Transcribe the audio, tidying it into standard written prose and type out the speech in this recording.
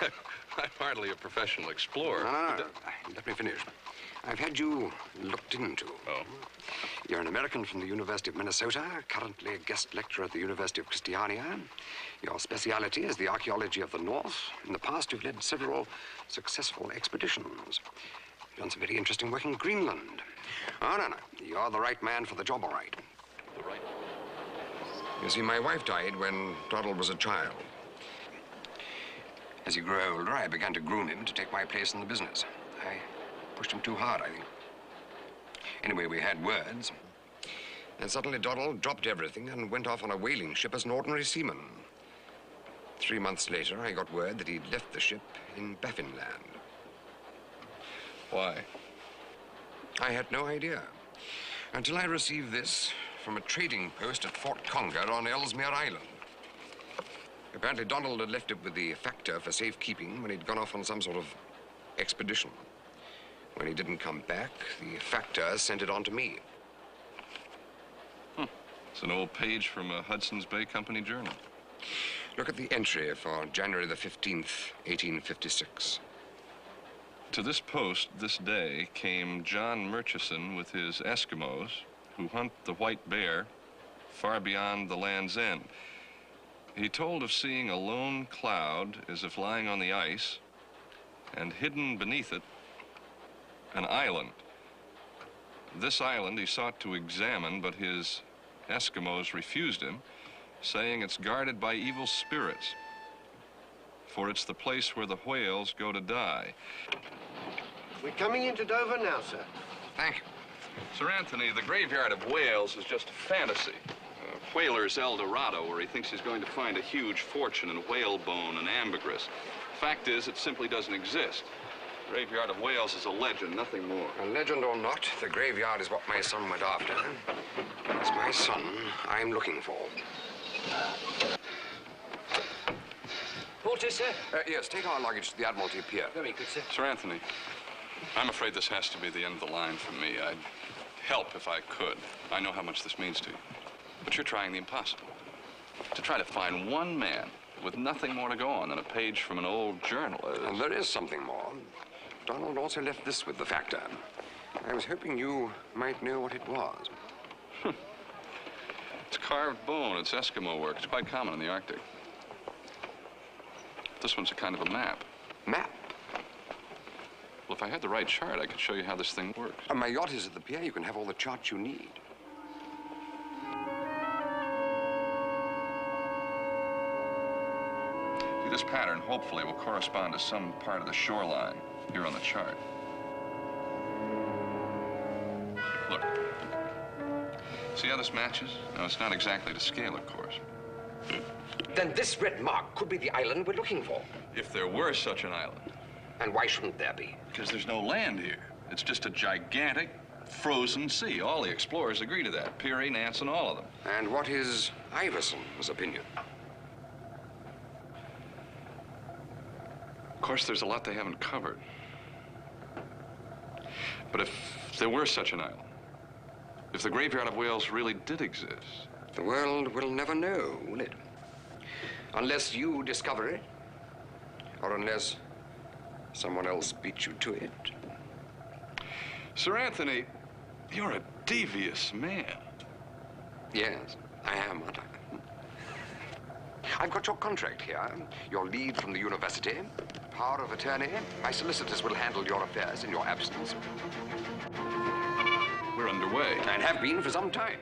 I'm hardly a professional explorer. No. Let me finish. I've had you looked into. Oh? You're an American from the University of Minnesota, currently a guest lecturer at the University of Christiania. Your speciality is the archaeology of the North. In the past, you've led several successful expeditions. You've done some very interesting work in Greenland. Oh, no. You're the right man for the job, all right. The right? You see, my wife died when Donald was a child. As he grew older, I began to groom him to take my place in the business. I pushed him too hard, I think. Anyway, we had words. And suddenly Donald dropped everything and went off on a whaling ship as an ordinary seaman. 3 months later, I got word that he'd left the ship in Baffinland. Why? I had no idea. Until I received this from a trading post at Fort Conger on Ellesmere Island. Apparently, Donald had left it with the factor for safekeeping when he'd gone off on some sort of expedition. When he didn't come back, the factor sent it on to me. It's an old page from a Hudson's Bay Company journal. Look at the entry for January the 15th, 1856. To this post, this day, came John Murchison with his Eskimos, who hunt the white bear far beyond the land's end. He told of seeing a lone cloud as if lying on the ice, and hidden beneath it, an island. This island he sought to examine, but his Eskimos refused him, saying it's guarded by evil spirits, for it's the place where the whales go to die. We're coming into Dover now, sir. Thank you. Sir Anthony, the graveyard of whales is just a fantasy. Whaler's El Dorado, where he thinks he's going to find a huge fortune in whalebone and ambergris. Fact is, it simply doesn't exist. The graveyard of whales is a legend, nothing more. A legend or not, the graveyard is what my son went after. It's my son I'm looking for. Porter, sir? Yes, take our luggage to the Admiralty Pier. Very good, sir. Sir Anthony, I'm afraid this has to be the end of the line for me. I'd help if I could. I know how much this means to you. But you're trying the impossible. To try to find one man with nothing more to go on than a page from an old journal. And there is something more. Donald also left this with the factor. I was hoping you might know what it was. It's carved bone. It's Eskimo work. It's quite common in the Arctic. This one's a kind of a map. Map? Well, if I had the right chart, I could show you how this thing works. My yacht is at the pier. You can have all the charts you need. See, this pattern, hopefully, will correspond to some part of the shoreline here on the chart. Look. See how this matches? Now, it's not exactly to scale, of course. Then this red mark could be the island we're looking for. If there were such an island. And why shouldn't there be? Because there's no land here. It's just a gigantic, frozen sea. All the explorers agree to that. Peary, Nansen, all of them. And what is Iverson's opinion? Of course, there's a lot they haven't covered. But if there were such an island, if the graveyard of whales really did exist... The world will never know, will it? Unless you discover it, or unless someone else beats you to it. Sir Anthony, you're a devious man. Yes, I am, aren't I? I've got your contract here, your leave from the university, power of attorney. My solicitors will handle your affairs in your absence. We're underway. And have been for some time.